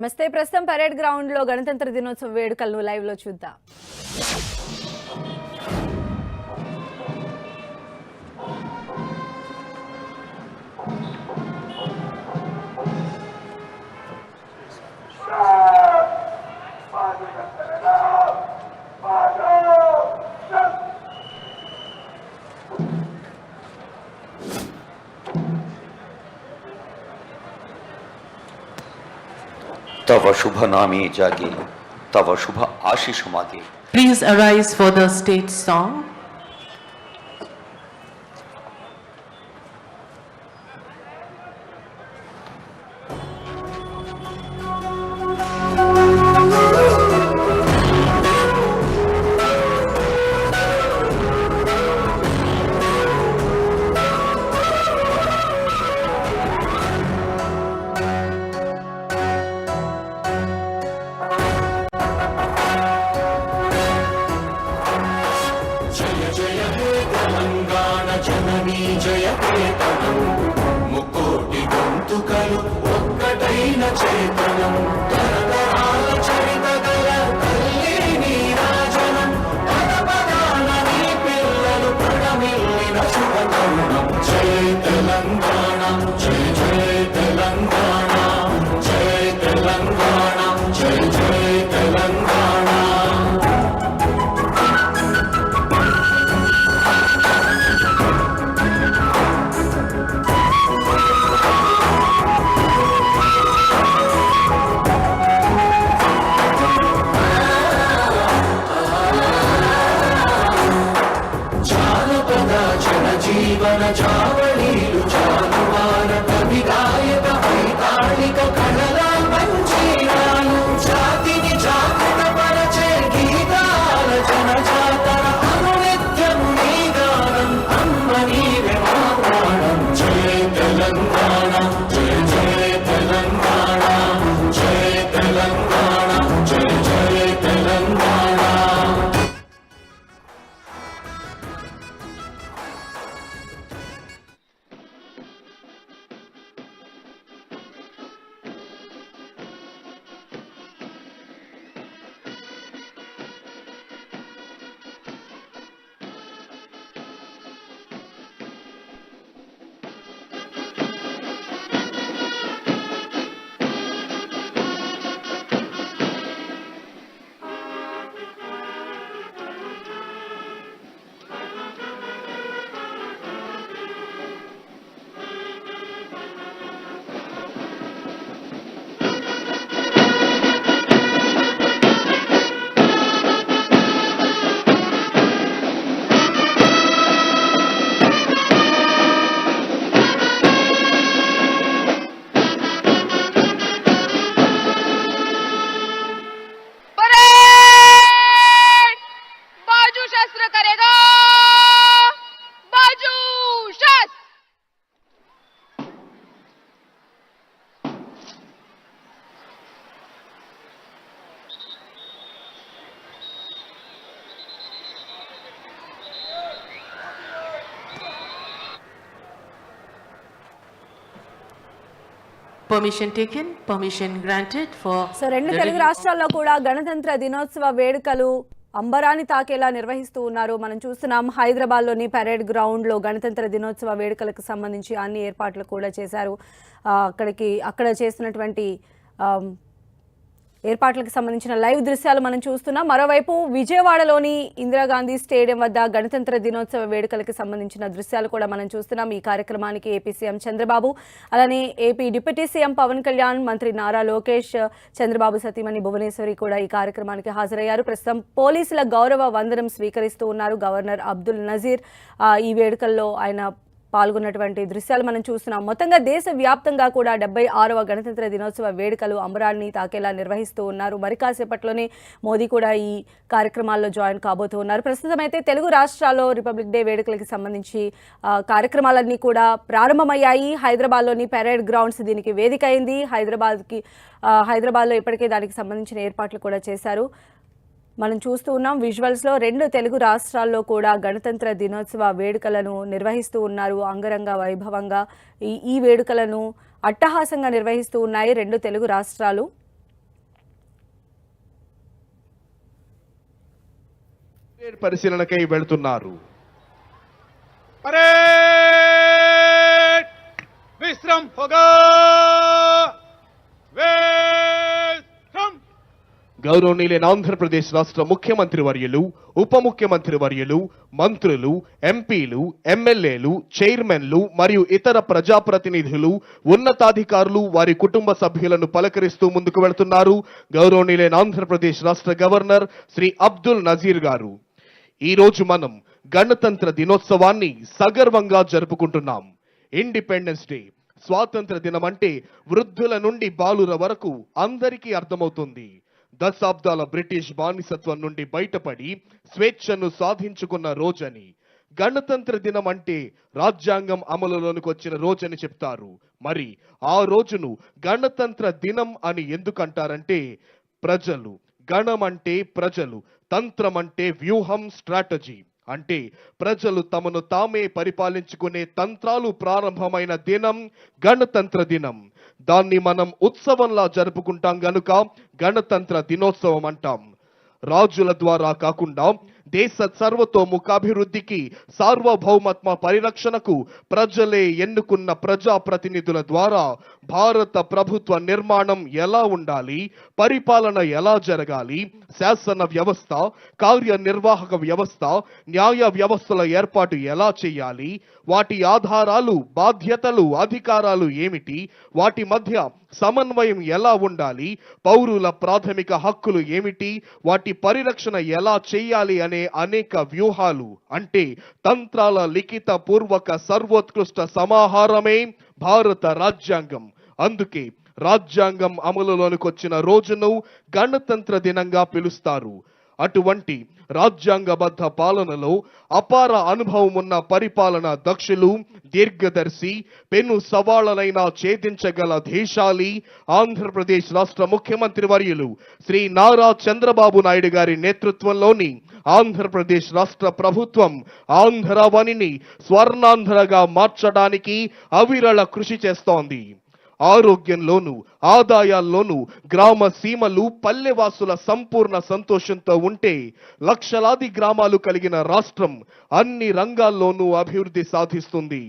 నమస్తే. ప్రస్తుతం parade ground లో గణతంత్ర దినోత్సవ వేడుకలను లైవ్ లో చూద్దాం. तव शुभ नामे जागे, तव शुभ आशीष मागे. Please arise for the state song. ముకోటి గొంతుకలు ఒక్కటైన చేతనం తరతరాల చరిత గల తల్లి నీరాజనం పద పదాన నీ పిల్లలు ప్రణమిల్లిన శుభతరుణం. జయ తెలంగాణ, జయ జయ తెలంగాణ, జయ తెలంగాణ, జయ జయ తెలంగాణ. జీవన చావళీలు చాలువార కవి గాయక వైతాళిక కళల మంచీరాలు జాతిని జాగృత పరచే గీతాల జనజాతర అనునిత్యము నీ గానం అమ్మ నీవే మా ప్రాణం. జయ తెలంగాణ, జయ జయ తెలంగాణ, జయ తెలంగాణ, జయ జయ Telangana. Permission taken, permission granted for. So రెండు తెలుగు రాష్ట్రాల్లో కూడా గణతంత్ర దినోత్సవ వేడుకలు అంబరాన్ని తాకేలా నిర్వహిస్తూ ఉన్నారు. మనం చూస్తున్నాం హైదరాబాద్ లోని పరేడ్ గ్రౌండ్ లో గణతంత్ర దినోత్సవ వేడుకలకు సంబంధించి అన్ని ఏర్పాట్లు కూడా చేశారు. అక్కడ చేస్తున్నటువంటి ఏర్పాట్లకు సంబంధించిన లైవ్ దృశ్యాలు మనం చూస్తున్నాం. మరోవైపు విజయవాడలోని ఇందిరాగాంధీ స్టేడియం వద్ద గణతంత్ర దినోత్సవ వేడుకలకు సంబంధించిన దృశ్యాలు కూడా మనం చూస్తున్నాం. ఈ కార్యక్రమానికి ఏపీ సీఎం చంద్రబాబు, అలానే AP deputy CM Pawan Kalyan, మంత్రి నారా లోకేష్, చంద్రబాబు సతీమణి భువనేశ్వరి కూడా ఈ కార్యక్రమానికి హాజరయ్యారు. ప్రస్తుతం పోలీసుల గౌరవ వందనం స్వీకరిస్తూ ఉన్నారు గవర్నర్ అబ్దుల్ నజీర్. ఈ వేడుకల్లో ఆయన పాల్గొన్నటువంటి దృశ్యాలు మనం చూస్తున్నాం. మొత్తంగా దేశవ్యాప్తంగా కూడా 76వ గణతంత్ర దినోత్సవ వేడుకలు అంబరాన్ని తాకేలా నిర్వహిస్తూ ఉన్నారు. మరి కాసేపట్లోనే మోదీ కూడా ఈ కార్యక్రమాల్లో జాయిన్ కాబోతూ ఉన్నారు. ప్రస్తుతం అయితే తెలుగు రాష్ట్రాల్లో రిపబ్లిక్ డే వేడుకలకు సంబంధించి కార్యక్రమాలన్నీ కూడా ప్రారంభమయ్యాయి. హైదరాబాద్లోని పరేడ్ గ్రౌండ్స్ దీనికి వేదిక అయింది. హైదరాబాద్లో ఇప్పటికే దానికి సంబంధించిన ఏర్పాట్లు కూడా చేశారు. మనం చూస్తూ ఉన్నాం విజువల్స్లో రెండు తెలుగు రాష్ట్రాల్లో కూడా గణతంత్ర దినోత్సవ వేడుకలను నిర్వహిస్తూ ఉన్నారు. అంగరంగ వైభవంగా ఈ వేడుకలను అట్టహాసంగా నిర్వహిస్తూ ఉన్నాయి రెండు తెలుగు రాష్ట్రాలు. పరిశీలనకై వెళ్తున్నారు. విశ్రమ్ హోగా గౌరవనీయులైన ఆంధ్రప్రదేశ్ రాష్ట్ర ముఖ్యమంత్రి వర్యులు, ఉప ముఖ్యమంత్రి వర్యులు, మంత్రులు, ఎంపీలు, ఎమ్మెల్యేలు, చైర్మన్లు మరియు ఇతర ప్రజాప్రతినిధులు, ఉన్నతాధికారులు, వారి కుటుంబ సభ్యులను పలకరిస్తూ ముందుకు వెళ్తున్నారు గౌరవనీయులైన ఆంధ్రప్రదేశ్ రాష్ట్ర గవర్నర్ శ్రీ అబ్దుల్ నజీర్ గారు. ఈ రోజు మనం గణతంత్ర దినోత్సవాన్ని సగర్వంగా జరుపుకుంటున్నాం. ఇండిపెండెన్స్ డే, స్వాతంత్ర దినం అంటే వృద్ధుల నుండి బాలుర వరకు అందరికీ అర్థమవుతుంది. దశాబ్దాల బ్రిటిష్ బానిసత్వం నుండి బయటపడి స్వేచ్ఛను సాధించుకున్న రోజని. గణతంత్ర దినం అంటే రాజ్యాంగం అమలులోనికి వచ్చిన రోజని చెప్తారు. మరి ఆ రోజును గణతంత్ర దినం అని ఎందుకంటారంటే, ప్రజలు, గణం అంటే ప్రజలు, తంత్రం అంటే వ్యూహం, స్ట్రాటజీ. అంటే ప్రజలు తమను తామే పరిపాలించుకునే తంత్రాలు ప్రారంభమైన దినం గణతంత్ర దినం. దాన్ని మనం ఉత్సవంలా జరుపుకుంటాం గనుక గణతంత్ర దినోత్సవం అంటాం. రాజుల ద్వారా కాకుండా దేశ సర్వతోముఖాభివృద్ధికి, సార్వభౌమత్వ పరిరక్షణకు ప్రజలే ఎన్నుకున్న ప్రజాప్రతినిధుల ద్వారా భారత ప్రభుత్వ నిర్మాణం ఎలా ఉండాలి, పరిపాలన ఎలా జరగాలి, శాసన వ్యవస్థ, కార్యనిర్వాహక వ్యవస్థ, న్యాయ వ్యవస్థల ఏర్పాటు ఎలా చేయాలి, వాటి ఆధారాలు, బాధ్యతలు, అధికారాలు ఏమిటి, వాటి మధ్య సమన్వయం ఎలా ఉండాలి, పౌరుల ప్రాథమిక హక్కులు ఏమిటి, వాటి పరిరక్షణ ఎలా చేయాలి అనే అనేక వ్యూహాలు, అంటే తంత్రాల లిఖిత పూర్వక సర్వోత్కృష్ట సమాహారమే భారత రాజ్యాంగం. అందుకే రాజ్యాంగం అమలులోనికి వచ్చిన రోజును గణతంత్ర దినంగా పిలుస్తారు. అటువంటి రాజ్యాంగబద్ధ పాలనలో అపార అనుభవం ఉన్న పరిపాలనా దక్షులు, దీర్ఘదర్శి, పెను సవాళ్లనైనా ఛేదించగల ధీశాలి ఆంధ్రప్రదేశ్ రాష్ట్ర ముఖ్యమంత్రి వర్యులు శ్రీ నారా చంద్రబాబు నాయుడు గారి నేతృత్వంలోని ఆంధ్రప్రదేశ్ రాష్ట్ర ప్రభుత్వం ఆంధ్రవనిని స్వర్ణాంధ్రగా మార్చడానికి అవిరళ కృషి చేస్తోంది. ఆరోగ్యంలోను, ఆదాయాల్లోనూ గ్రామ సీమలు, పల్లెవాసుల సంపూర్ణ సంతోషంతో ఉంటే లక్షలాది గ్రామాలు కలిగిన రాష్ట్రం అన్ని రంగాల్లోనూ అభివృద్ధి సాధిస్తుంది.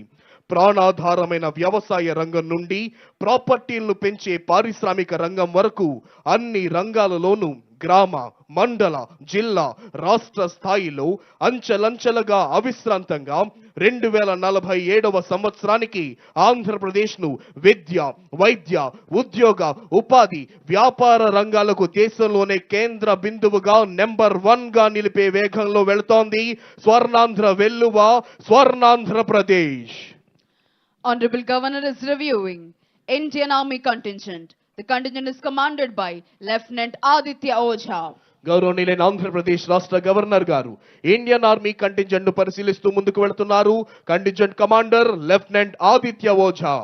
ప్రాణాధారమైన వ్యవసాయ రంగం నుండి ప్రాపర్టీలను పెంచే పారిశ్రామిక రంగం వరకు అన్ని రంగాలలోనూ గ్రామ, మండల, జిల్లా, రాష్ట్ర స్థాయిలో అంచెలంచెలుగా అవిశ్రాంతంగా 2047వ సంవత్సరానికి ఆంధ్రప్రదేశ్ను విద్య, వైద్య, ఉద్యోగ, ఉపాధి, వ్యాపార రంగాలకు దేశంలోనే కేంద్ర బిందువుగా నెంబర్ 1గా నిలిపే వేగంలో వెళుతోంది Swarnandhra వెల్లువ, Swarnandhra Pradesh. Honorable Governor is reviewing Indian Army contingent. The contingent is commanded by Lieutenant Aditya Ojha. గౌరవనీయులైన ఆంధ్రప్రదేశ్ రాష్ట్ర గవర్నర్ గారు ఇండియన్ ఆర్మీ కంటింజెంట్ ను పరిశీలిస్తూ ముందుకు వెళుతున్నారు. Contingent commander lieutenant Aditya Ojha.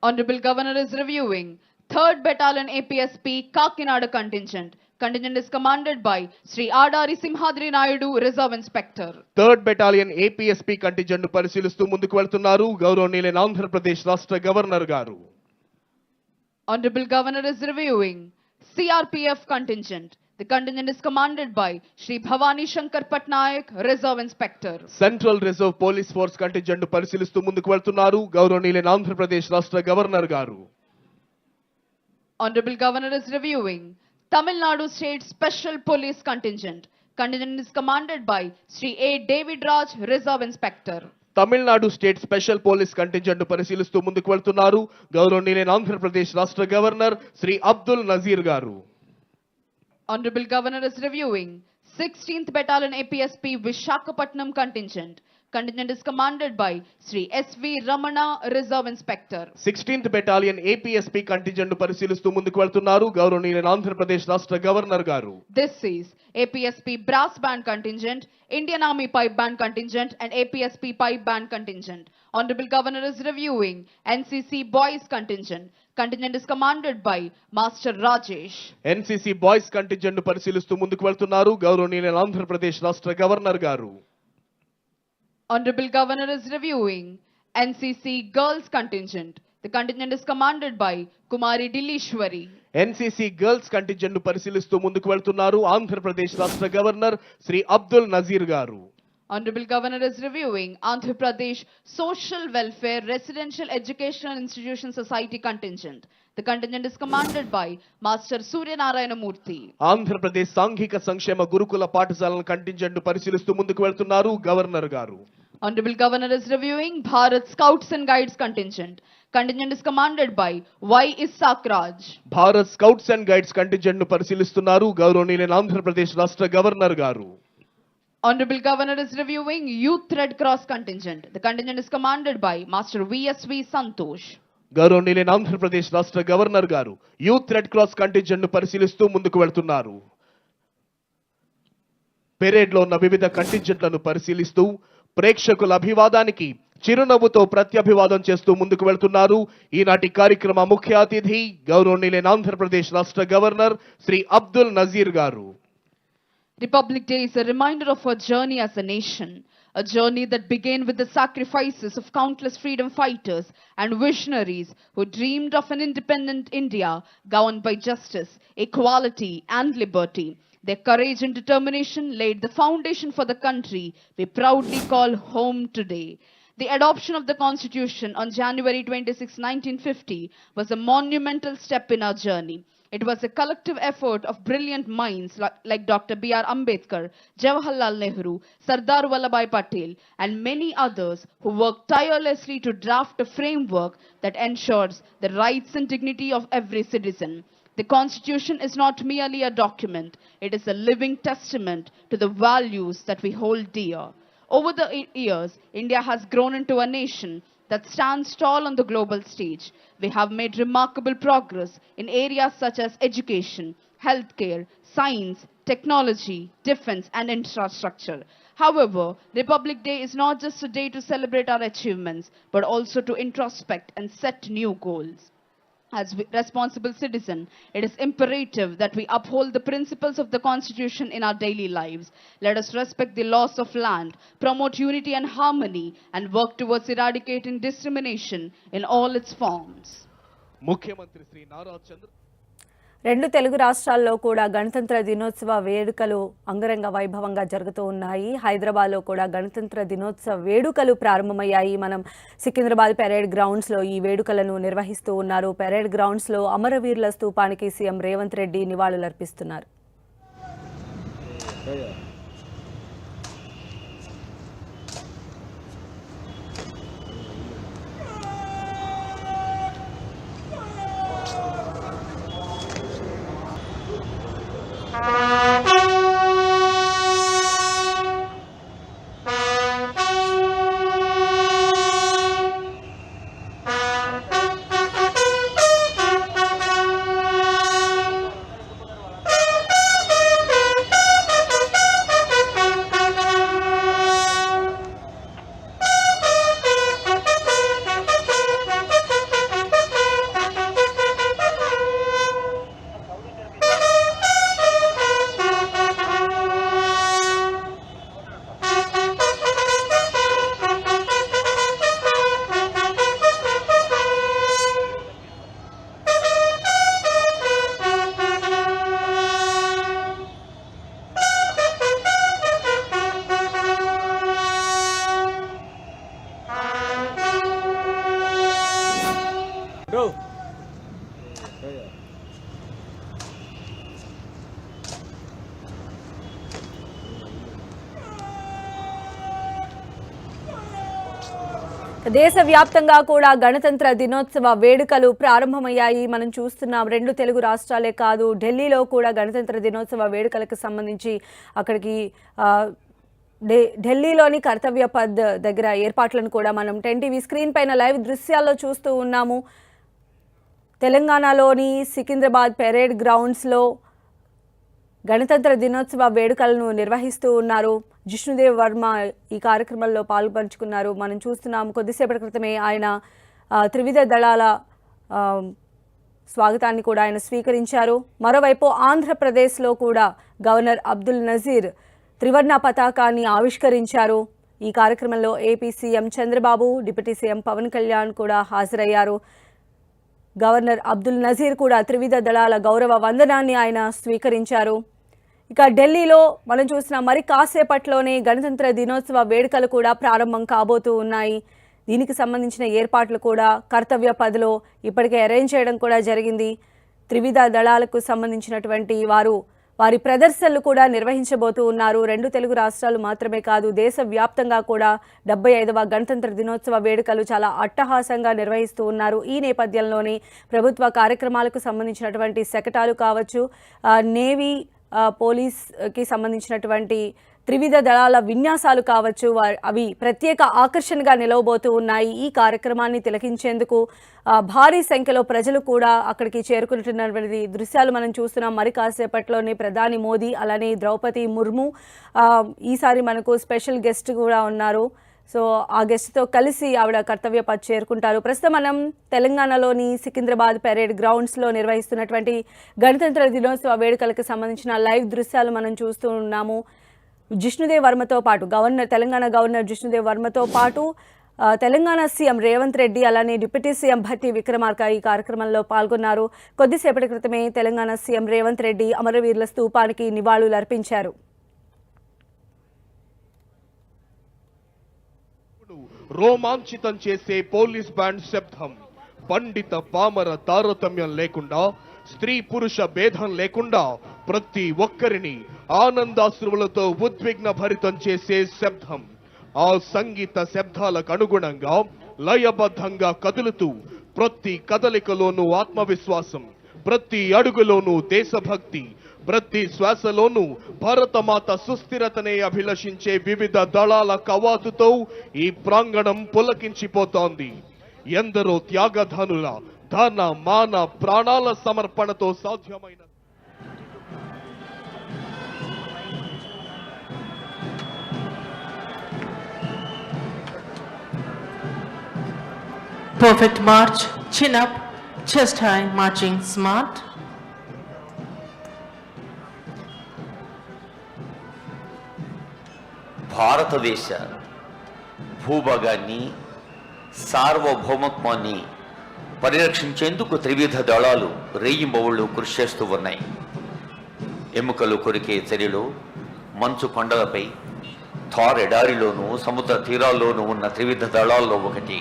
Honorable Governor is reviewing 3rd Battalion APSP Kakinada contingent. Contingent is commanded by Sri Adari Simhadri Naidu, Reserve Inspector. 3rd Battalion APSP contingent ను పరిశీలిస్తూ ముందుకు వెళుతున్నారు గౌరవనీయులైన ఆంధ్రప్రదేశ్ రాష్ట్ర గవర్నర్ గారు. Honorable Governor is reviewing CRPF contingent. The contingent is commanded by Sri Bhavani Shankar Patnaik, Reserve Inspector. Central reserve police force contingent ను పరిశీలిస్తూ ముందుకు వెళ్తున్నారు గౌరవనీయులైన ఆంధ్రప్రదేశ్ రాష్ట్ర గవర్నర్ గారు. Honorable Governor is reviewing Tamil Nadu State Special Police Contingent. Contingent is commanded by Sri A. David Raj, Reserve Inspector. Tamil Nadu state special police contingent ను పరిశీలిస్తూ ముందుకు వెళ్తున్నారు గౌరవనీయులైన ఆంధ్రప్రదేశ్ రాష్ట్ర గవర్నర్ శ్రీ అబ్దుల్ నజీర్ గారు. Honorable Governor is reviewing 16th Battalion APSP Vishakhapatnam contingent. Contingent is commanded by Sri S.V. Ramana, Reserve Inspector. 16th Battalion APSP contingent ను పరిశీలిస్తూ ముందుకు వెళ్తున్నారు గౌరవనీయులైన ఆంధ్రప్రదేశ్ రాష్ట్ర గవర్నర్ గారు. This is APSP Brass Band contingent, Indian Army Pipe Band contingent and APSP Pipe Band contingent. Honorable Governor is reviewing NCC Boys contingent. Contingent is commanded by Master Rajesh. NCC Boys contingent ను పరిశీలిస్తూ ముందుకు వెళ్తున్నారు గౌరవనీయులైన ఆంధ్రప్రదేశ్ రాష్ట్ర governor గారు. Honorable Governor is reviewing NCC Girls contingent. The contingent is commanded by Kumari Dilishwari. NCC girls contingent ను పరిశీలిస్తూ ముందుకు వెళ్తున్నారు ఆంధ్రప్రదేశ్ రాష్ట్ర గవర్నర్ శ్రీ అబ్దుల్ నజీర్ గారు. Honorable Governor is reviewing Andhra Pradesh Social Welfare Residential Educational Institution Society contingent. The contingent is commanded by Master Surya Narayana Murthy. Andhra Pradesh సాంఘిక సంక్షేమ గురుకుల పాఠశాలల కంటింజెంట్ ను పరిశీలిస్తూ ముందుకు వెళ్తున్నారు గవర్నర్ గారు. Honorable Governor is reviewing Bharat Scouts and Guides contingent. Contingent is commanded by Y. Isaac Raj. Bharat scouts and guides contingent ను పరిశీలిస్తున్నారు గౌరవనీయులైన ఆంధ్రప్రదేశ్ రాష్ట్ర గవర్నర్ గారు. Honorable Governor is reviewing Youth Red Cross contingent. The contingent is commanded by Master VSV Santosh. గౌరవనీయులైన ఆంధ్రప్రదేశ్ రాష్ట్ర governor గారు youth red cross contingent ను పరిశీలిస్తూ ముందుకు వెళ్తున్నారు. పెరేడ్ లో ఉన్న వివిధ కంటింజెంట్లను పరిశీలిస్తూ ప్రేక్షకుల అభివాదానికి చిరునవ్వుతో ప్రత్యభివాదం చేస్తూ ముందుకు వెళ్తున్నారు ఈనాటి కార్యక్రమ ముఖ్య అతిథి గౌరవనీయులైన ఆంధ్రప్రదేశ్ రాష్ట్ర గవర్నర్ శ్రీ అబ్దుల్ నజీర్ గారు. Republic Day is a reminder of our journey as a nation, a journey that began with the sacrifices of countless freedom fighters and visionaries who dreamed of an independent India governed by justice, equality, and liberty. Their courage and determination laid the foundation for the country we proudly call home today. The adoption of the Constitution on January 26, 1950 was a monumental step in our journey. It was a collective effort of brilliant minds like Dr. B.R. Ambedkar, Jawaharlal Nehru, Sardar Vallabhbhai Patel, and many others who worked tirelessly to draft a framework that ensures the rights and dignity of every citizen. The Constitution is not merely a document, it is a living testament to the values that we hold dear. Over the years, India has grown into a nation that stands tall on the global stage. We have made remarkable progress in areas such as education, healthcare, science, technology, defense, and infrastructure. However, Republic Day is not just a day to celebrate our achievements, but also to introspect and set new goals. As responsible citizens, it is imperative that we uphold the principles of the Constitution in our daily lives. Let us respect the laws of land, promote unity and harmony, and work towards eradicating discrimination in all its forms. ముఖ్యమంత్రి శ్రీ నారా చంద్ర రెండు తెలుగు రాష్ట్రాల్లో కూడా గణతంత్ర దినోత్సవ వేడుకలు అంగరంగ వైభవంగా జరుగుతూ ఉన్నాయి. హైదరాబాద్లో కూడా గణతంత్ర దినోత్సవ వేడుకలు ప్రారంభమయ్యాయి. మనం సికింద్రాబాద్ పెరేడ్ గ్రౌండ్స్లో ఈ వేడుకలను నిర్వహిస్తూ ఉన్నారు. పెరేడ్ గ్రౌండ్స్లో అమరవీరుల స్తూపానికి సీఎం రేవంత్ రెడ్డి నివాళులర్పిస్తున్నారు. దేశవ్యాప్తంగా కూడా గణతంత్ర దినోత్సవ వేడుకలు ప్రారంభమయ్యాయి. మనం చూస్తున్నాం రెండు తెలుగు రాష్ట్రాలే కాదు, ఢిల్లీలో కూడా గణతంత్ర దినోత్సవ వేడుకలకు సంబంధించి అక్కడికి ఢిల్లీలోని కర్తవ్య పథ్ దగ్గర ఏర్పాట్లను కూడా మనం 10 టీవీ స్క్రీన్ పైన లైవ్ దృశ్యాల్లో చూస్తూ ఉన్నాము. తెలంగాణలోని సికింద్రాబాద్ పెరేడ్ గ్రౌండ్స్లో గణతంత్ర దినోత్సవ వేడుకలను నిర్వహిస్తూ ఉన్నారు. జిష్ణుదేవ్ వర్మ ఈ కార్యక్రమంలో పాల్పంచుకున్నారు. మనం చూస్తున్నాం కొద్దిసేపటి క్రితమే ఆయన త్రివిధ దళాల స్వాగతాన్ని కూడా ఆయన స్వీకరించారు. మరోవైపు ఆంధ్రప్రదేశ్లో కూడా గవర్నర్ అబ్దుల్ నజీర్ త్రివర్ణ పతాకాన్ని ఆవిష్కరించారు. ఈ కార్యక్రమంలో AP CM Chandrababu, deputy CM Pawan Kalyan కూడా హాజరయ్యారు. గవర్నర్ అబ్దుల్ నజీర్ కూడా త్రివిధ దళాల గౌరవ వందనాన్ని ఆయన స్వీకరించారు. ఇక ఢిల్లీలో మనం చూసిన మరి కాసేపట్లోనే గణతంత్ర దినోత్సవ వేడుకలు కూడా ప్రారంభం కాబోతూ ఉన్నాయి. దీనికి సంబంధించిన ఏర్పాట్లు కూడా కర్తవ్య పథ్లో ఇప్పటికే అరేంజ్ చేయడం కూడా జరిగింది. త్రివిధ దళాలకు సంబంధించినటువంటి వారి ప్రదర్శనలు కూడా నిర్వహించబోతూ ఉన్నారు. 2 తెలుగు రాష్ట్రాలు మాత్రమే కాదు, దేశవ్యాప్తంగా కూడా 75వ గణతంత్ర దినోత్సవ వేడుకలు చాలా అట్టహాసంగా నిర్వహిస్తూ ఉన్నారు. ఈ నేపథ్యంలోనే ప్రభుత్వ కార్యక్రమాలకు సంబంధించినటువంటి శకటాలు కావచ్చు, నేవీ పోలీస్కి సంబంధించినటువంటి త్రివిధ దళాల విన్యాసాలు కావచ్చు, అవి ప్రత్యేక ఆకర్షణగా నిలవబోతూ ఉన్నాయి. ఈ కార్యక్రమాన్ని తిలకించేందుకు భారీ సంఖ్యలో ప్రజలు కూడా అక్కడికి చేరుకుంటున్నటువంటి దృశ్యాలు మనం చూస్తున్నాం. మరి కాసేపట్లోనే ప్రధాని మోదీ అలానే ద్రౌపది ముర్ము ఈసారి మనకు స్పెషల్ గెస్ట్ కూడా ఉన్నారు. సో ఆ గెస్ట్తో కలిసి ఆవిడ కర్తవ్య పథ్ చేరుకుంటారు. ప్రస్తుతం మనం తెలంగాణలోని సికింద్రాబాద్ పెరేడ్ గ్రౌండ్స్లో నిర్వహిస్తున్నటువంటి గణతంత్ర దినోత్సవ వేడుకలకు సంబంధించిన లైవ్ దృశ్యాలు మనం చూస్తూ ఉన్నాము. జిష్ణుదేవ్ వర్మతో పాటు తెలంగాణ గవర్నర్ జిష్ణుదేవ్ వర్మతో పాటు తెలంగాణ సీఎం రేవంత్ రెడ్డి అలానే డిప్యూటీ సీఎం భట్టి విక్రమార్క ఈ కార్యక్రమంలో పాల్గొన్నారు. కొద్దిసేపటి క్రితమే తెలంగాణ సీఎం రేవంత్ రెడ్డి అమరవీరుల స్తూపానికి నివాళులు అర్పించారు. రోమాంచితం చేసే పోలీస్ బ్యాండ్ శబ్దం, పండిత పామర తారతమ్యం లేకుండా, స్త్రీ పురుష భేదం లేకుండా ప్రతి ఒక్కరిని ఆనందాశ్రువులతో ఉద్విగ్న భరితం చేసే శబ్దం. ఆ సంగీత శబ్దాలకు అనుగుణంగా లయబద్ధంగా కదులుతూ ప్రతి కదలికలోనూ ఆత్మవిశ్వాసం, ప్రతి అడుగులోనూ దేశభక్తి, ప్రతి శ్వాసలోనూ భారతమాత సుస్థిరతనే అభిలషించే వివిధ దళాల కవాతుతో ఈ ప్రాంగణం పులకించిపోతోంది. ఎందరో త్యాగధనుల ధన మాన ప్రాణాల సమర్పణతో సాధ్యమైన Perfect march, chin up, chest high, marching smart. భారతదేశ భూభాగాన్ని, సార్వభౌమత్వాన్ని పరిరక్షించేందుకు త్రివిధ దళాలు రేయింబవళ్లు కృషి చేస్తూ ఉన్నాయి. ఎముకలు కొరికే చర్యలు, మంచు కొండలపై, థార్ ఎడారిలోనూ సముద్ర తీరాల్లోనూ ఉన్న త్రివిధ దళాల్లో ఒకటి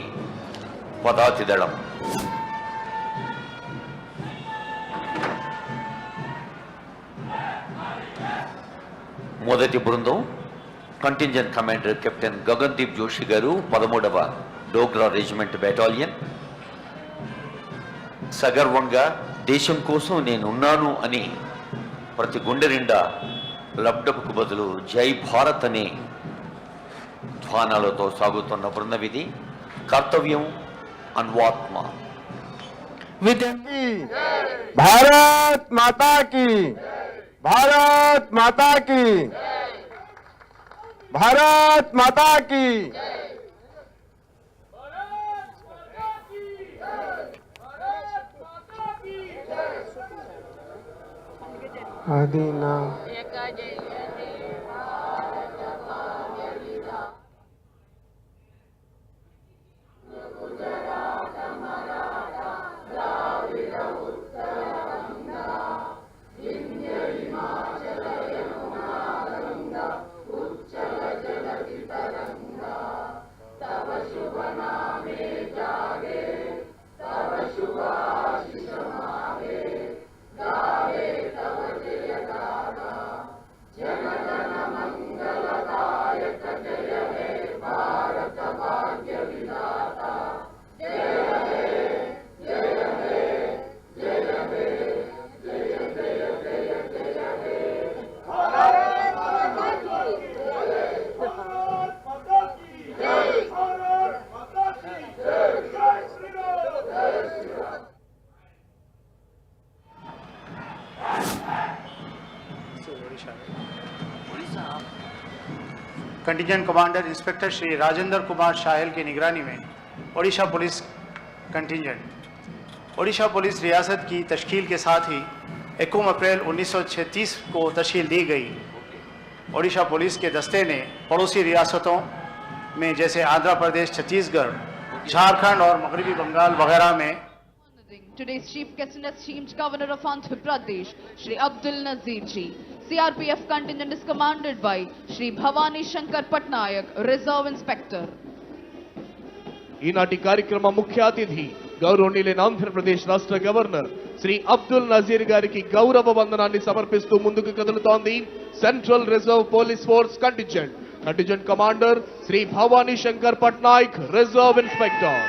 పదాతి దళం. మొదటి బృందం contingent commander captain Gagandeep Joshi గారు 13వ డోగ్రా రెజిమెంట్ బెటాలియన్. సగర్వంగా దేశం కోసం నేనున్నాను అని ప్రతి గుండె నిండా లబ్డబుకు బదులు జై భారత్ అనే ధ్వానాలతో సాగుతున్న బృందం ఇది. కర్తవ్యం అన్వాత్మ. With भारत माता की, भारत माता की, भारत माता की। आदिना contingent commander inspector Shri Rajendra Kumar Shayal की निगरानी में Odisha police contingent. Odisha police रियासत की तश्कील के साथ ही 1 अप्रैल 1936 को तश्कील दी गई। ओडिशा पुलिस के दस्ते ने पड़ोसी रियासतों में जैसे आंध्र प्रदेश, छत्तीसगढ़, झारखंड और मगरबी बंगाल वगैरह में today's chief guest and esteemed governor of Andhra Pradesh, Shri Abdul Nazir ji. CRPF contingent is commanded by Shri Bhavani Shankar Patnaik, Reserve Inspector. ఈనాటి కార్యక్రమ ముఖ్య అతిథి గౌరవనీయులైన ఆంధ్రప్రదేశ్ రాష్ట్ర గవర్నర్ శ్రీ అబ్దుల్ నజీర్ గారికి గౌరవ వందనాన్ని సమర్పిస్తూ ముందుకు కదులుతోంది central reserve police force contingent commander Shri Bhavani Shankar Patnaik, reserve inspector.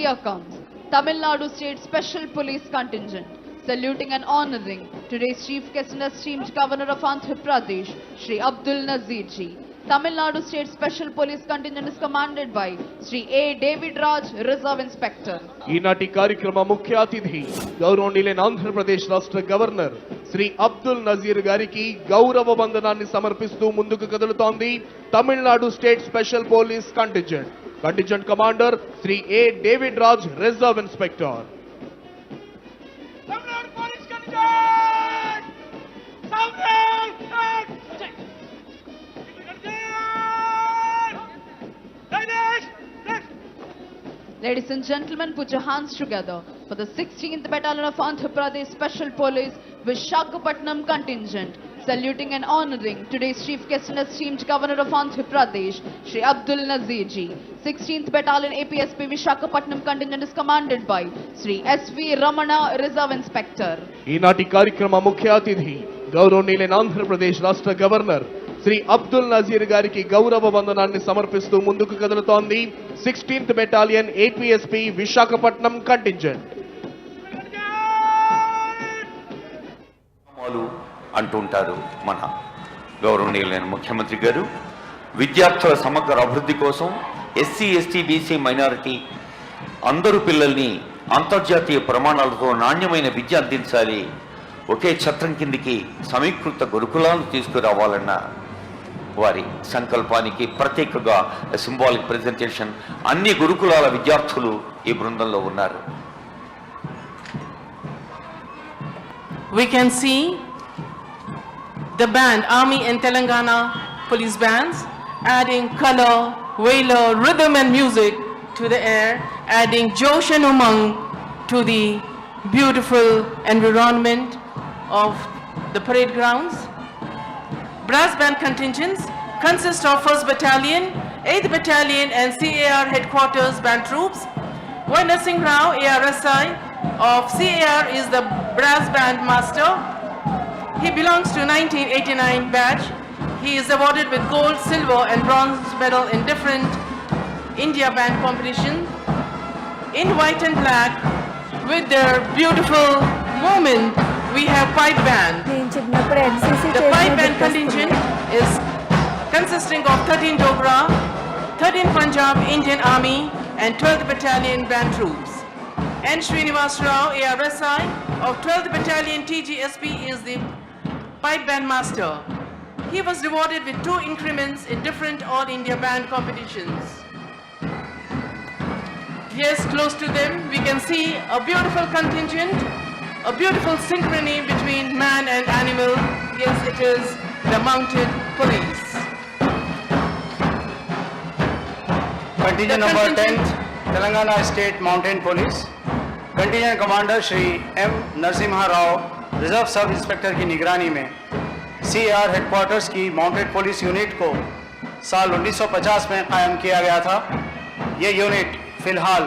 Here comes Tamil Nadu State Special Police Contingent, saluting and honoring today's chief guest and esteemed governor of Andhra Pradesh, Shri Abdul Nazir ji. Tamil Nadu State Special Police Contingent is commanded by Shri A. David Raj, Reserve Inspector. ఈనాటి కార్యక్రమ ముఖ్య అతిథి గౌరవనీయులైన ఆంధ్రప్రదేశ్ రాష్ట్ర governor Shri Abdul Nazir గారికి గౌరవ వందనాన్ని సమర్పిస్తూ ముందుకు కదులుతోంది Tamil Nadu state special police contingent commander Shri A David Raj, reserve inspector. Ladies and gentlemen, put your hands together for the 16th Battalion of Andhra Pradesh Special Police Visakhapatnam Contingent, saluting and honoring today's chief guest and esteemed governor of Andhra Pradesh, Shri Abdul Nazir ji. 16th Battalion APSP Visakhapatnam Contingent is commanded by Shri S.V. Ramana, Reserve Inspector. ఈనాటి కార్యక్రమ ముఖ్య అతిథి గౌరవనీయులైన ఆంధ్రప్రదేశ్ రాష్ట్ర governor Shri Abdul Nazir గారికి గౌరవ వందనాన్ని సమర్పిస్తూ ముందుకు కదులుతోంది 16th battalion APSP Visakhapatnam contingent. అంటుంటారు మన గౌరవనీయులైన ముఖ్యమంత్రి గారు. విద్యార్థుల సమగ్ర అభివృద్ధి కోసం ఎస్సీ, ఎస్టీ, బీసీ, మైనారిటీ అందరూ పిల్లల్ని అంతర్జాతీయ ప్రమాణాలతో నాణ్యమైన విద్య అందించాలి, ఒకే ఛత్రం కిందికి సమీకృత గురుకులాలను తీసుకురావాలన్న వారి సంకల్పానికి ప్రత్యేకంగా సింబాలిక్ ప్రెజెంటేషన్ అన్ని గురుకులాల విద్యార్థులు ఈ బృందంలో ఉన్నారు. We can see the band, Army and Telangana police bands, adding color, valor, rhythm and music to the air, adding josh and umang to the beautiful environment of the parade grounds. Brass band contingents consist of 1st Battalion, 8th Battalion and CAR headquarters band troops. Vaina Singh Rao, ARSI of CAR, is the brass band master. He belongs to 1989 batch. He is awarded with gold, silver and bronze medal in different India band competitions. In white and black, with their beautiful movement, we have pipe band. The pipe band contingent is consisting of 13 Dogra, 13 Punjab Indian Army and 12th Battalion band troops. N. Srinivas Rao, ARSI of 12th Battalion TGSP, is the pipe band master. He was rewarded with 2 increments in different All India band competitions. Yes, close to them we can see a beautiful contingent, a beautiful synchrony between man and animal. Yes, it is the mounted police. Contingent number 10, Telangana State Mountain Police. Contingent Commander Shri M. Narsimha Rao, Reserve Sub Inspector की निगरानी में CAR headquarters की mounted police unit को साल 1950 में कायम किया गया था. ये यूनिट फिलहाल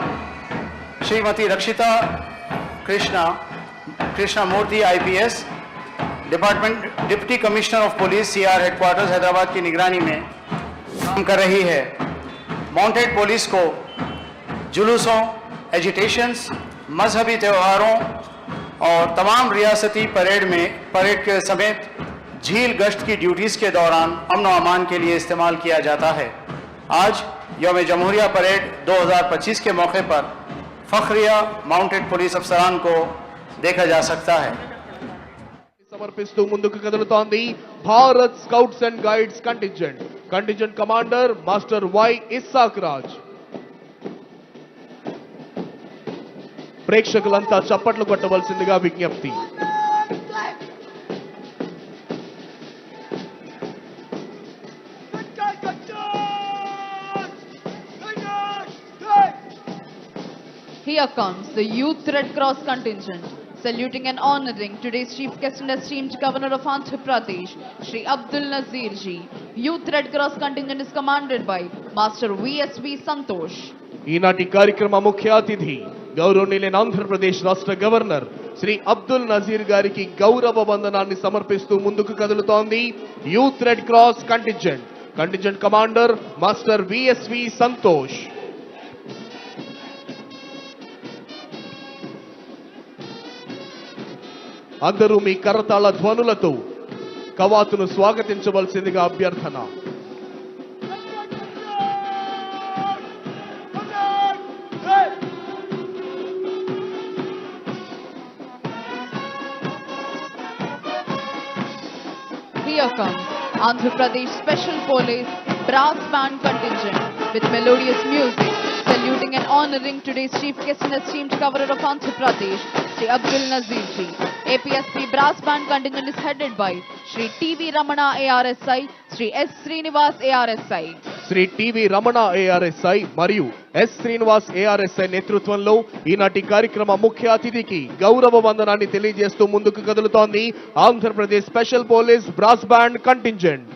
श्रीमती रक्षिता कृष्णा मूर्ति IPS, department deputy commissioner of police CAR headquarters Hyderabad की निगरानी में काम कर रही है. माउंटेड पुलिस को जुलूसों, एजिटेशंस, मजहबी त्योहारों और तमाम रियासती परेड के समेत झील गश्त की ड्यूटीज के दौरान अमन व अमान के लिए इस्तेमाल किया जाता है. आज यौम जमहूरिया परेड 2025 के मौके पर फख्रिया माउंटेड पुलिस अफसरान को देखा जा सकता है. సమర్పిస్తూ ముందుకు కదులుతోంది Bharat scouts and guides contingent commander master Y Isaac Raj. ప్రేక్షకులంతా చప్పట్లు కొట్టవలసిందిగా విజ్ఞప్తి. Here comes the Youth Red Cross contingent, saluting and honoring today's chief guest and esteemed governor of Andhra Pradesh, Shri Abdul Nazir ji. Youth Red Cross contingent is commanded by Master VSV Santosh. ఈనాటి కార్యక్రమ ముఖ్య అతిథి గౌరవనీయులైన ఆంధ్రప్రదేశ్ రాష్ట్ర governor Shri Abdul Nazir గారికి గౌరవ వందనాన్ని సమర్పిస్తూ ముందుకు కదులుతోంది youth red cross contingent commander master VSV Santosh. అందరూ మీ కరతాళ ధ్వనులతో కవాతును స్వాగతించవలసిందిగా అభ్యర్థన. Here comes Andhra Pradesh Special Police Brass Band contingent with melodious music, saluting and honoring today's chief guest and esteemed governor of Andhra Pradesh, Shri Abdul Nazir ji. APSP Brass Band contingent is headed by Shri TV Ramana ARSI, Shri S Srinivas ARSI. Shri TV Ramana ARSI మరియు S Srinivas ARSI నేతృత్వంలో ఈనాటి కార్యక్రమ ముఖ్య అతిథికి గౌరవ వందనాన్ని తెలియజేస్తూ ముందుకు కదులుతోంది Andhra Pradesh special police brass band contingent.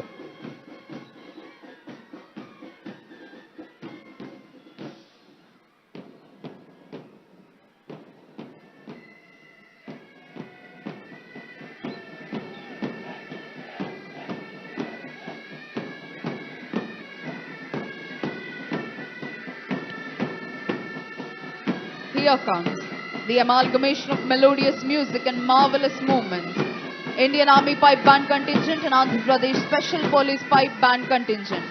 Here comes the amalgamation of melodious music and marvelous movements. Indian Army Pipe Band contingent and Andhra Pradesh Special Police Pipe Band contingent,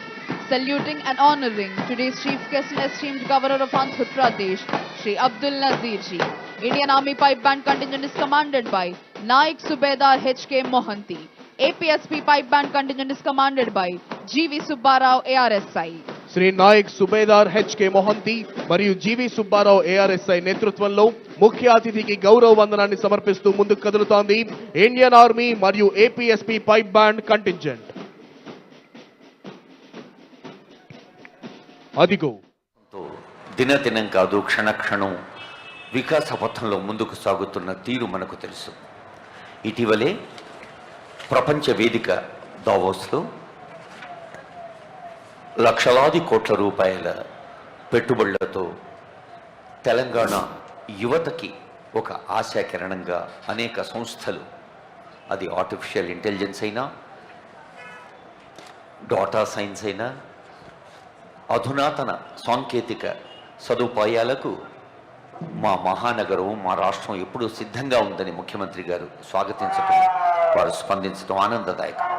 saluting and honoring today's chief guest and esteemed governor of Andhra Pradesh, Shri Abdul Nazir ji. Indian Army Pipe Band contingent is commanded by Naik Subedar H.K. Mohanty. APSP Pipe Band contingent is commanded by G.V. Subbarao ARSI. Shri Naik subedar HK Mohanty మరియు GV Subbarao ARSI నేతృత్వంలో ముఖ్య అతిథికి గౌరవ వందనాన్ని సమర్పిస్తూ ముందుకు కదులుతోంది Indian army మరియు APSP pipe band contingent. అదిగో దినదినం కాదు క్షణక్షణం వికాస పథంలో ముందుకు సాగుతున్న తీరు మనకు తెలుసు. ఇటీవలే ప్రపంచ వేదిక దావోస్లో లక్షలాది కోట్ల రూపాయల పెట్టుబడులతో తెలంగాణ యువతకి ఒక ఆశాకిరణంగా అనేక సంస్థలు, అది ఆర్టిఫిషియల్ ఇంటెలిజెన్స్ అయినా, డాటా సైన్స్ అయినా, అధునాతన సాంకేతిక సదుపాయాలకు మా మహానగరం, మా రాష్ట్రం ఎప్పుడూ సిద్ధంగా ఉందని ముఖ్యమంత్రి గారు స్వాగతించడం, వారు స్పందించడం ఆనందదాయకం.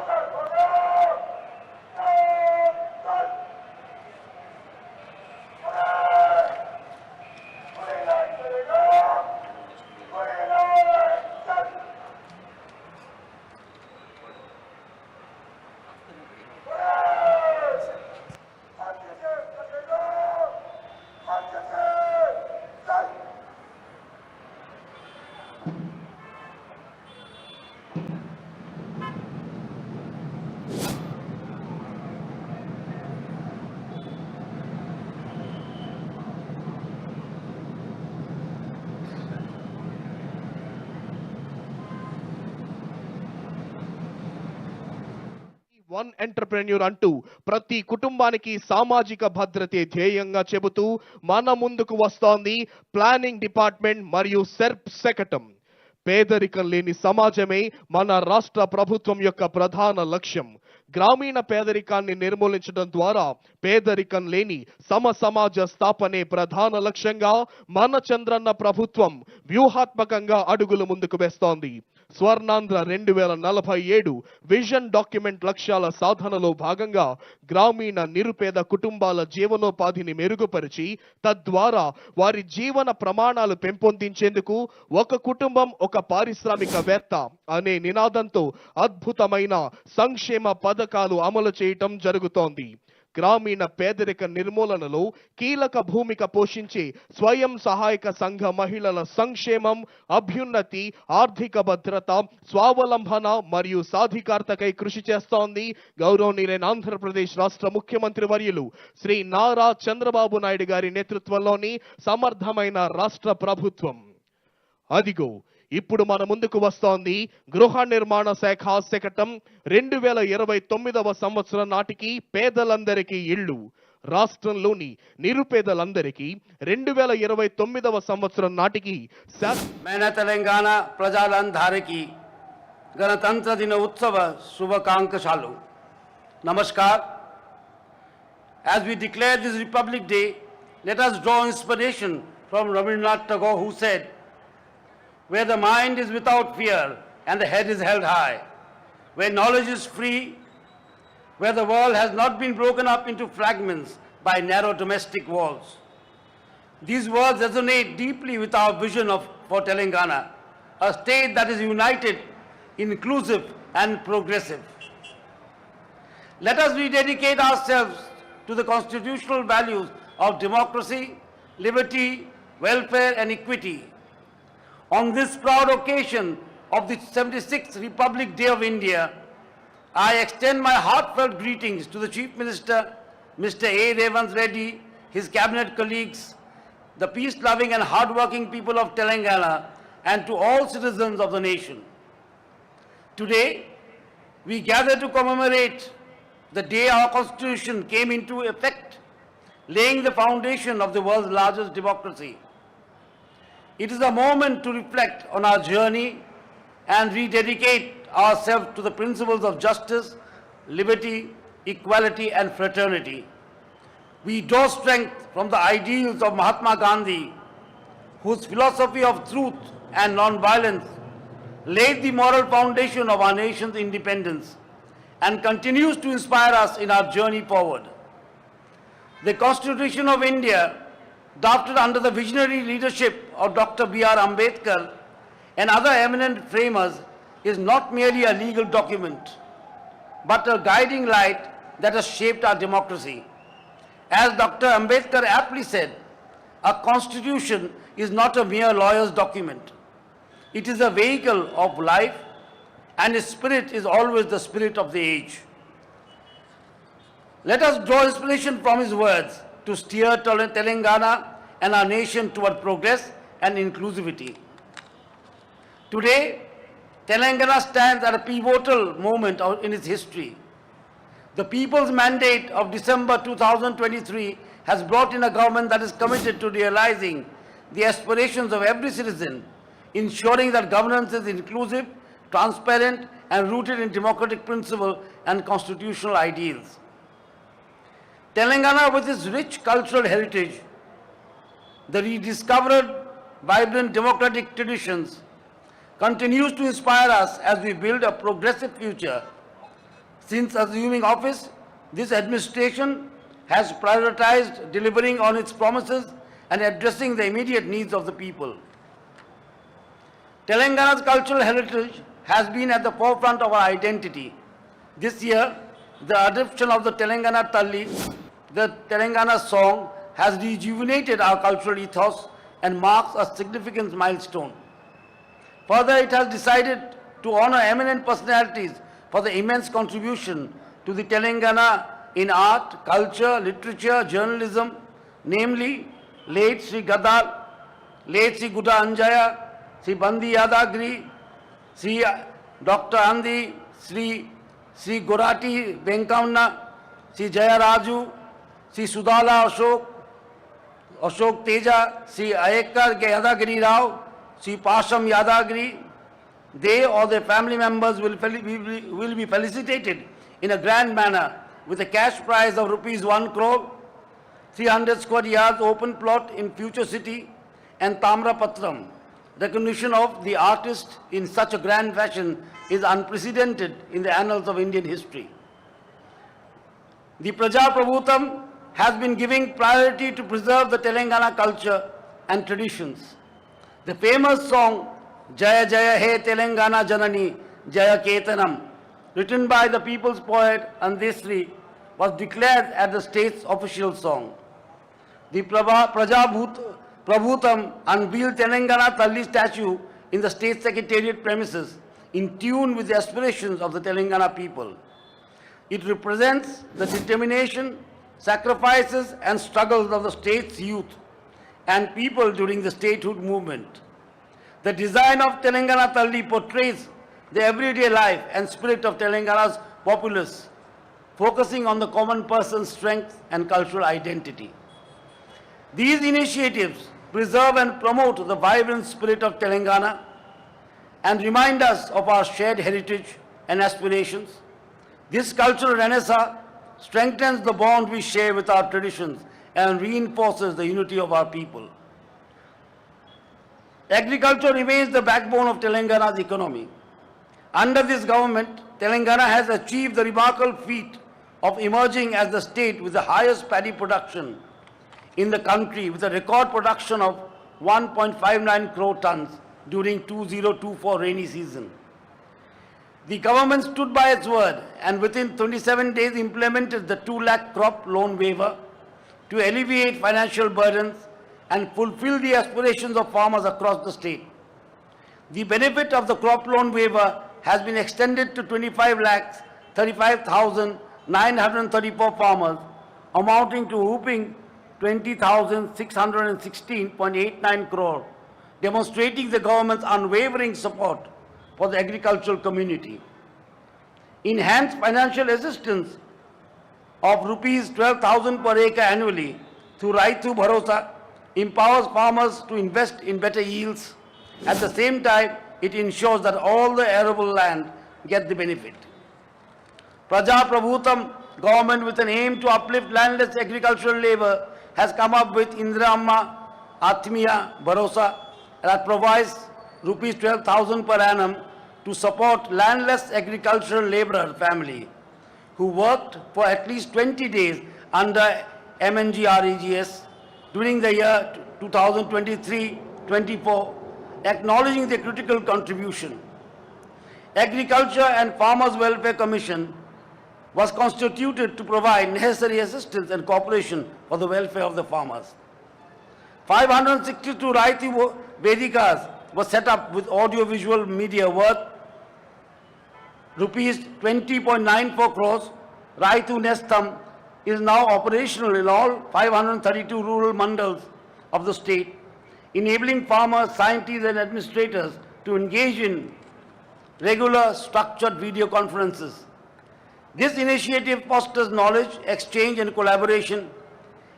వన్ ఎంటర్ప్రెన్యూర్ అంటూ ప్రతి కుటుంబానికి సామాజిక భద్రతే ధ్యేయంగా చెబుతూ మన ముందుకు వస్తోంది ప్లానింగ్ డిపార్ట్మెంట్ మరియు సెర్ప్ శకటం. పేదరికం లేని సమాజమే మన రాష్ట్ర ప్రభుత్వం యొక్క ప్రధాన లక్ష్యం. గ్రామీణ పేదరికాన్ని నిర్మూలించడం ద్వారా పేదరికం లేని సమాజ స్థాపనే ప్రధాన లక్ష్యంగా మన చంద్రన్న ప్రభుత్వం వ్యూహాత్మకంగా అడుగులు ముందుకు వేస్తోంది. స్వర్ణాంధ్ర 2047 విజన్ డాక్యుమెంట్ లక్ష్యాల సాధనలో భాగంగా గ్రామీణ నిరుపేద కుటుంబాల జీవనోపాధిని మెరుగుపరిచి తద్వారా వారి జీవన ప్రమాణాలు పెంపొందించేందుకు ఒక కుటుంబం ఒక పారిశ్రామికవేత్త అనే నినాదంతో అద్భుతమైన సంక్షేమ పథకాలు అమలు చేయటం జరుగుతోంది. గ్రామీణ పేదరిక నిర్మూలనలో కీలక భూమిక పోషించి స్వయం సహాయక సంఘ మహిళల సంక్షేమం, అభ్యున్నతి, ఆర్థిక భద్రత, స్వావలంబన మరియు సాధికారతకై కృషి చేస్తోంది గౌరవనీయులైన ఆంధ్రప్రదేశ్ రాష్ట్ర ముఖ్యమంత్రి వర్యులు శ్రీ నారా చంద్రబాబు నాయుడు గారి నేతృత్వంలోని సమర్థమైన రాష్ట్ర ప్రభుత్వం. అదిగో ఇప్పుడు మన ముందుకు వస్తోంది గృహ నిర్మాణ శాఖ శకటం. 2029వ సంవత్సరం నాటికి పేదలందరికీ ఇళ్ళు, రాష్ట్రంలోని నిరుపేదలందరికీ 2029వ సంవత్సరం నాటికి मैंने तेलंगाना प्रजालंधारकी गणतंत्र दिन उत्सव शुभकांक्षालु. नमस्कार. As we declare this Republic Day, let us draw inspiration from Rabindranath Tagore, who said, "Where the mind is without fear and the head is held high, where knowledge is free, where the world has not been broken up into fragments by narrow domestic walls." These words resonate deeply with our vision for Telangana, a state that is united, inclusive and progressive. Let us rededicate ourselves to the constitutional values of democracy, liberty, welfare and equity. On this proud occasion of the 76th Republic Day of India, I extend my heartfelt greetings to the Chief Minister, Mr. A. Revant Reddy, his cabinet colleagues, the peace-loving and hard-working people of Telangana, and to all citizens of the nation. Today, we gather to commemorate the day our Constitution came into effect, laying the foundation of the world's largest democracy. It is a moment to reflect on our journey and rededicate ourselves to the principles of justice, liberty, equality and fraternity. We draw strength from the ideals of Mahatma Gandhi, whose philosophy of truth and non-violence laid the moral foundation of our nation's independence and continues to inspire us in our journey forward. The Constitution of India, drafted under the visionary leadership of Dr. B.R. Ambedkar and other eminent framers, is not merely a legal document, but a guiding light that has shaped our democracy. As Dr. Ambedkar aptly said, a constitution is not a mere lawyer's document. It is a vehicle of life, and its spirit is always the spirit of the age. Let us draw inspiration from his words to steer Telangana and our nation toward progress and inclusivity. Today, Telangana stands at a pivotal moment in its history. The people's mandate of December 2023 has brought in a government that is committed to realizing the aspirations of every citizen, ensuring that governance is inclusive, transparent, and rooted in democratic principles and constitutional ideals. Telangana, with its rich cultural heritage, the rediscovered vibrant democratic traditions, continues to inspire us as we build a progressive future. Since assuming office, this administration has prioritized delivering on its promises and addressing the immediate needs of the people. Telangana's cultural heritage has been at the forefront of our identity. This year, the adoption of the Telangana Talli, the Telangana song, has rejuvenated our cultural ethos and marks a significant milestone. Further, it has decided to honor eminent personalities for the immense contribution to the Telangana in art, culture, literature, journalism, namely late Sri Gadal, late Sri Guda Anjaya, Sri Bandi Yadagri, Sri Dr. Andi, Sri Gorati Venkamna, Sri Jaya Raju, Sri Sudala Ashok Teja, Sri Ayekar Yadagiri Rao, Sri Pasham Yadagiri. They or their family members will be felicitated in a grand manner with a cash prize of rupees 1 crore, 300 square yards open plot in Future City, and Tamrapatram. Recognition of the artist in such a grand fashion is unprecedented in the annals of Indian history. The Praja Prabhutam has been giving priority to preserve the Telangana culture and traditions. The famous song Jaya Jaya He Telangana Janani Jaya Ketanam, written by the people's poet Andesri, was declared as the state's official song. The Prabhutam unveiled Telangana Talli statue in the state secretariat premises in tune with the aspirations of the Telangana people. It represents the determination, sacrifices and struggles of the state's youth and people during the statehood movement. The design of Telangana Talli portrays the everyday life and spirit of Telangana's populace, focusing on the common person's strength and cultural identity. These initiatives preserve and promote the vibrant spirit of Telangana and remind us of our shared heritage and aspirations. This cultural renaissance strengthens the bond we share with our traditions and reinforces the unity of our people. Agriculture remains the backbone of Telangana's economy. Under this government, Telangana has achieved the remarkable feat of emerging as the state with the highest paddy production in the country, with a record production of 1.59 crore tons during 2024 rainy season. The government stood by its word and within 27 days implemented the 2 lakh crop loan waiver to alleviate financial burdens and fulfill the aspirations of farmers across the state. The benefit of the crop loan waiver has been extended to 25,35,934 farmers, amounting to whopping 20,616.89 crore, demonstrating the government's unwavering support for the agricultural community. Enhanced financial assistance of rupees 12,000 per acre annually through Raitu Bharosa empowers farmers to invest in better yields. At the same time, it ensures that all the arable land get the benefit. Praja Prabhutam government, with an aim to uplift landless agricultural labor, has come up with Indra Amma Atmiya Bharosa that provides rupees 12,000 per annum to support landless agricultural laborer family who worked for at least 20 days under MNGREGS during the year 2023-24, acknowledging the critical contribution. Agriculture and Farmers Welfare Commission was constituted to provide necessary assistance and cooperation for the welfare of the farmers. 562 Raitu Vedikas were set up with audio-visual media worth rupees 20.94 crores. Raitu Nestam is now operational in all 532 rural mandals of the state, enabling farmers, scientists and administrators to engage in regular structured video conferences. This initiative fosters knowledge, exchange and collaboration,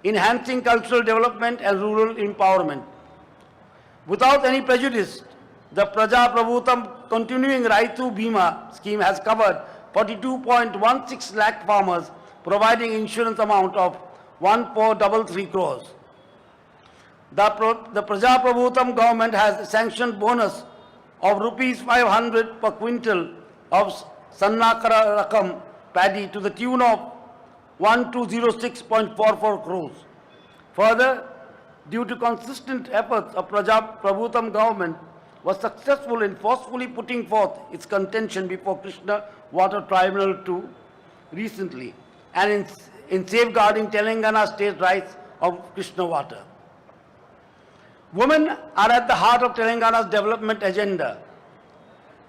enhancing cultural development and rural empowerment. Without any prejudice, the Praja Prabhutam continuing Raitu Bima scheme has covered 42.16 lakh farmers, providing insurance amount of 1,433 crores. The Praja Prabhutam government has sanctioned bonus of rupees 500 per quintal of Sannakara Rakam paddy to the tune of 1206.44 crores. Further, due to consistent efforts of Praja Prabhutam government was successful in forcefully putting forth its contention before Krishna Water Tribunal II recently and in safeguarding Telangana state rights of Krishna water. Women are at the heart of Telangana's development agenda.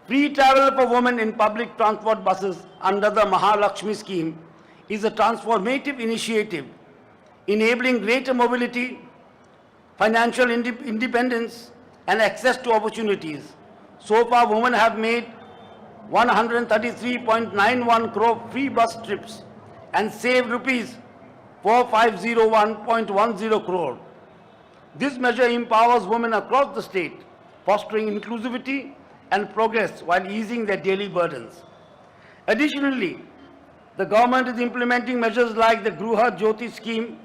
Free travel for women in public transport buses under the Mahalakshmi scheme is a transformative initiative enabling greater mobility, financial independence and access to opportunities. So far, women have made 133.91 crore free bus trips and saved rupees 4501.10 crore. This measure empowers women across the state, fostering inclusivity and progress while easing their daily burdens. Additionally, the government is implementing measures like the Gruha Jyoti scheme,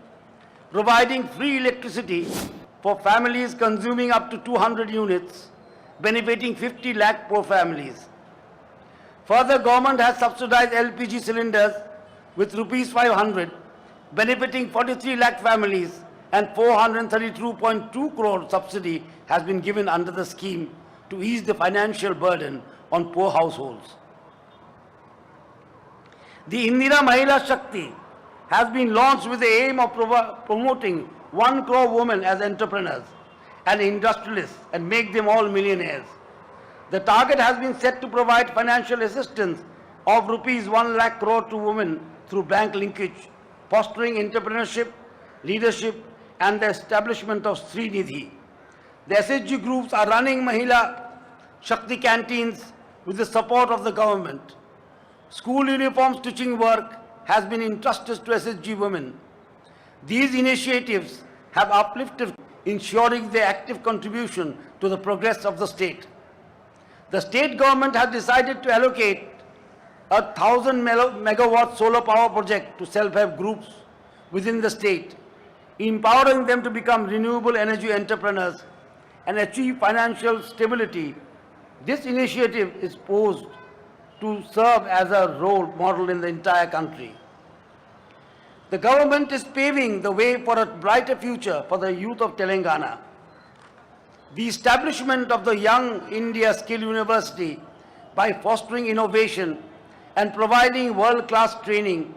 providing free electricity for families consuming up to 200 units, benefiting 50 lakh poor families. Further, government has subsidized LPG cylinders with rupees 500, benefiting 43 lakh families, and 432.2 crore subsidy has been given under the scheme to ease the financial burden on poor households. The Indira Mahila Shakti has been launched with the aim of promoting 1 crore women as entrepreneurs and industrialists and make them all millionaires. The target has been set to provide financial assistance of rupees 1 lakh crore to women through bank linkage, fostering entrepreneurship, leadership, and the establishment of Srinidhi. The SHG groups are running Mahila Shakti canteens with the support of the government. School uniform stitching work has been entrusted to SHG women. These initiatives have uplifted, ensuring their active contribution to the progress of the state. The state government has decided to allocate a 1000 megawatt solar power project to self-help groups within the state, empowering them to become renewable energy entrepreneurs and achieve financial stability. This initiative is posed to serve as a role model in the entire country. The government is paving the way for a brighter future for the youth of Telangana. The establishment of the Young India Skill University by fostering innovation and providing world-class training,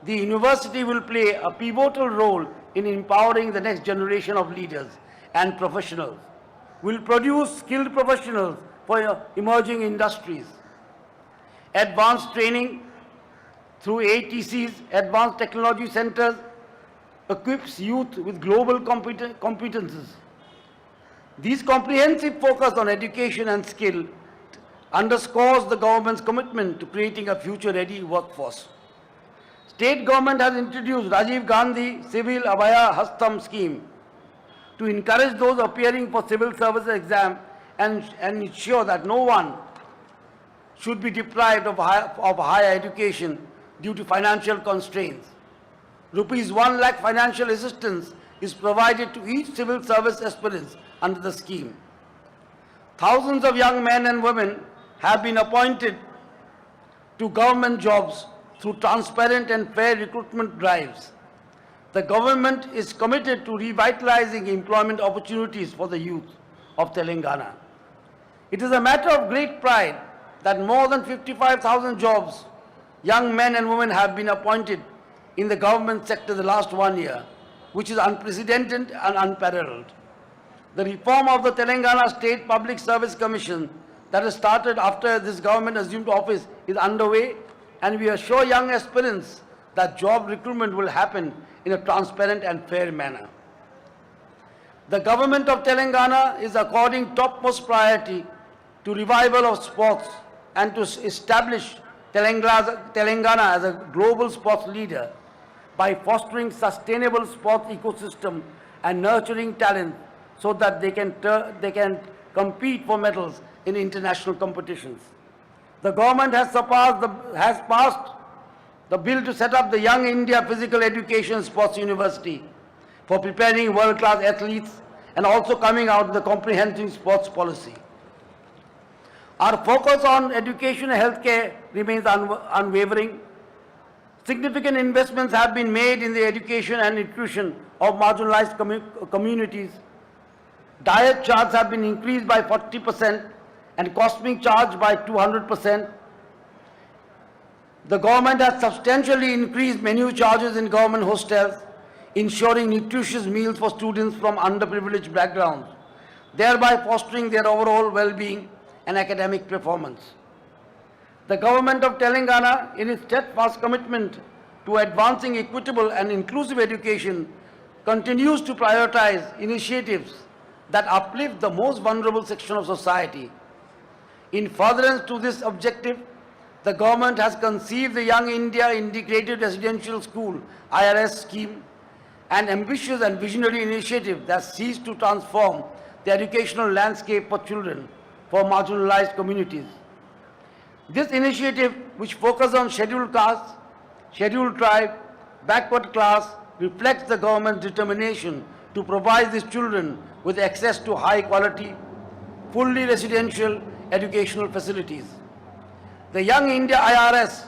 the university will play a pivotal role in empowering the next generation of leaders and professionals, will produce skilled professionals for emerging industries. Advanced training through ATCs, Advanced Technology Centers, equips youth with global competences. This comprehensive focus on education and skill underscores the government's commitment to creating a future-ready workforce. State government has introduced Rajiv Gandhi Civil Abhaya Hastam scheme to encourage those appearing for civil service exam and ensure that no one should be deprived of higher education due to financial constraints. Rupees 1 lakh financial assistance is provided to each civil service aspirant under the scheme. Thousands of young men and women have been appointed to government jobs through transparent and fair recruitment drives. The government is committed to revitalizing employment opportunities for the youth of Telangana. It is a matter of great pride that more than 55,000 jobs, young men and women have been appointed in the government sector the last 1 year, which is unprecedented and unparalleled. The reform of the Telangana State Public Service Commission that has started after this government assumed office is underway, and we assure young aspirants that job recruitment will happen in a transparent and fair manner. The government of Telangana is according topmost priority to revival of sports and to establish Telangana as a global sports leader by fostering sustainable sports ecosystem and nurturing talent so that they can compete for medals in international competitions. The government has passed the bill to set up the Young India Physical Education Sports University for preparing world-class athletes and also coming out with a comprehensive sports policy. Our focus on education and healthcare remains unwavering. Significant investments have been made in the education and nutrition of marginalized communities. Diet charges have been increased by 40% and costing charge by 200%. The government has substantially increased menu charges in government hostels, ensuring nutritious meals for students from underprivileged backgrounds, thereby fostering their overall well-being and academic performance. The government of Telangana, in its steadfast commitment to advancing equitable and inclusive education, continues to prioritize initiatives that uplift the most vulnerable section of society. In furtherance to this objective, the government has conceived the Young India Integrated Residential School IRS scheme, an ambitious and visionary initiative that seeks to transform the educational landscape for children for marginalized communities. This initiative, which focuses on scheduled castes, scheduled tribe, backward class, reflects the government's determination to provide these children with access to high quality, fully residential educational facilities. The Young India IRS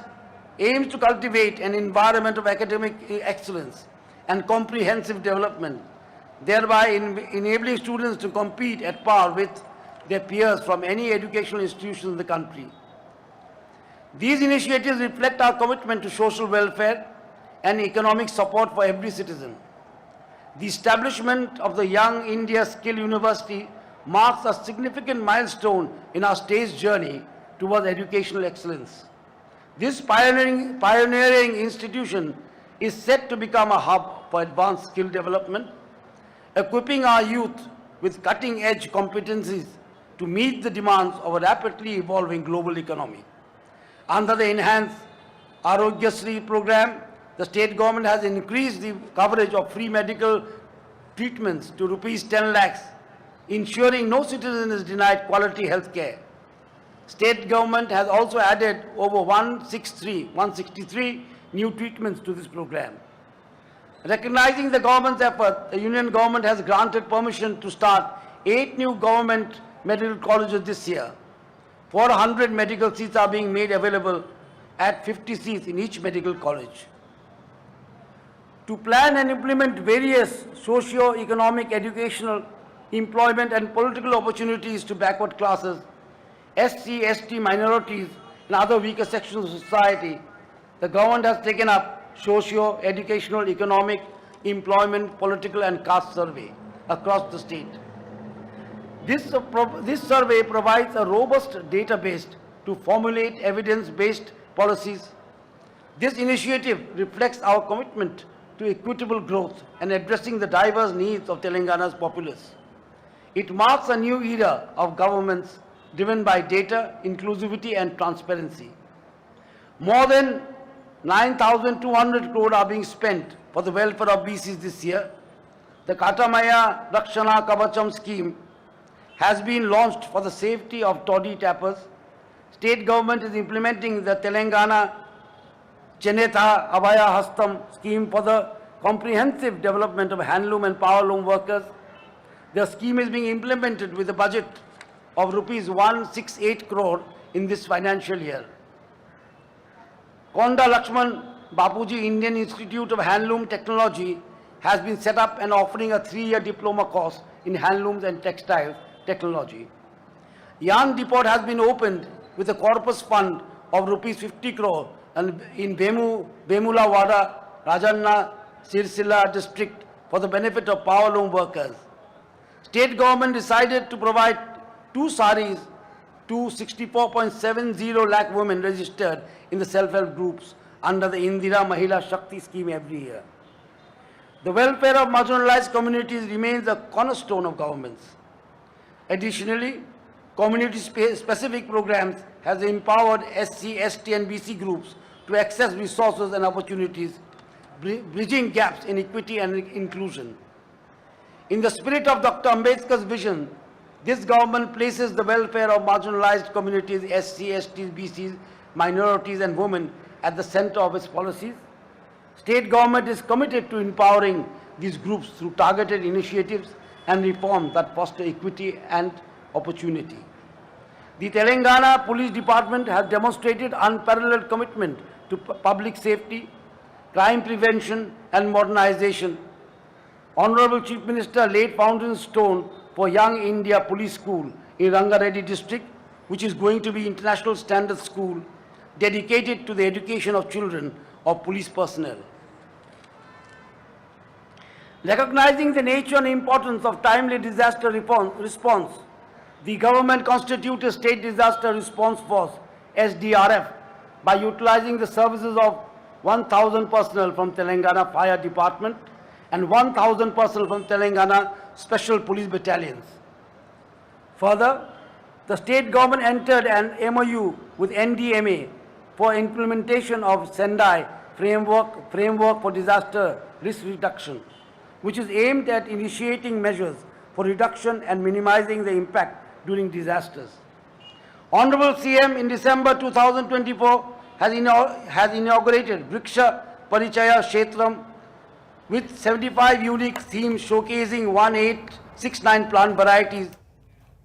aims to cultivate an environment of academic excellence and comprehensive development, thereby enabling students to compete at par with their peers from any educational institution in the country. These initiatives reflect our commitment to social welfare, and economic support for every citizen. The establishment of the Young India Skill University marks a significant milestone in our state's journey towards educational excellence. This pioneering institution is set to become a hub for advanced skill development, equipping our youth with cutting-edge competencies to meet the demands of a rapidly evolving global economy. Under the enhanced Arogyasri program, the state government has increased the coverage of free medical treatments to rupees 10 lakhs, ensuring no citizen is denied quality health care. State government has also added over 163 new treatments to this program. Recognizing the government's effort, the union government has granted permission to start 8 new government medical colleges this year. 400 medical seats are being made available at 50 seats in each medical college. To plan and implement various socio-economic, educational, employment and political opportunities to backward classes, SC, ST, minorities and other weaker sections of society, the government has taken up socio-educational, economic, employment, political and caste survey across the state. This survey provides a robust database to formulate evidence-based policies. This initiative reflects our commitment to equitable growth and addressing the diverse needs of Telangana's populace. It marks a new era of governments driven by data, inclusivity and transparency. More than 9,200 crore are being spent for the welfare of BCs this year. The Katamaya Rakshana Kavacham scheme has been launched for the safety of toddy tappers. State government is implementing the Telangana Chenetha Abhaya Hastam scheme for the comprehensive development of handloom and powerloom workers. The scheme is being implemented with a budget of rupees 168 crore in this financial year. Konda Lakshman Bapuji Indian Institute of Handloom Technology has been set up and offering a 3-year diploma course in handlooms and textile technology. Yarn Depot has been opened with a corpus fund of rupees 50 crore and in Bemulawada, Rajanna, Sirsila district for the benefit of powerloom workers. State government decided to provide 2 saris to 64.70 lakh women registered in the self-help groups under the Indira Mahila Shakti scheme every year. The welfare of marginalized communities remains a cornerstone of governments. Additionally, community-specific programs has empowered SC, ST and BC groups to access resources and opportunities, bridging gaps in equity and inclusion. In the spirit of Dr. Ambedkar's vision, this government places the welfare of marginalized communities, SC, STs, BCs, minorities and women at the center of its policies. State government is committed to empowering these groups through targeted initiatives and reforms that foster equity and opportunity. The Telangana Police Department has demonstrated unparalleled commitment to public safety, crime prevention and modernization. Honorable Chief Minister laid foundation stone for Young India Police School in Rangareddy district, which is going to be international standard school dedicated to the education of children of police personnel. Recognizing the nature and importance of timely disaster response, the government constituted a State Disaster Response Force, SDRF, by utilizing the services of 1,000 personnel from Telangana Fire Department and 1,000 personnel from Telangana Special Police Battalions. Further, the state government entered an MOU with NDMA for implementation of Sendai framework for disaster risk reduction, which is aimed at initiating measures for reduction and minimizing the impact during disasters. Honorable CM in December 2024 has inaugurated Vriksha Parichaya Kshetram with 75 unique themes showcasing 1869 plant varieties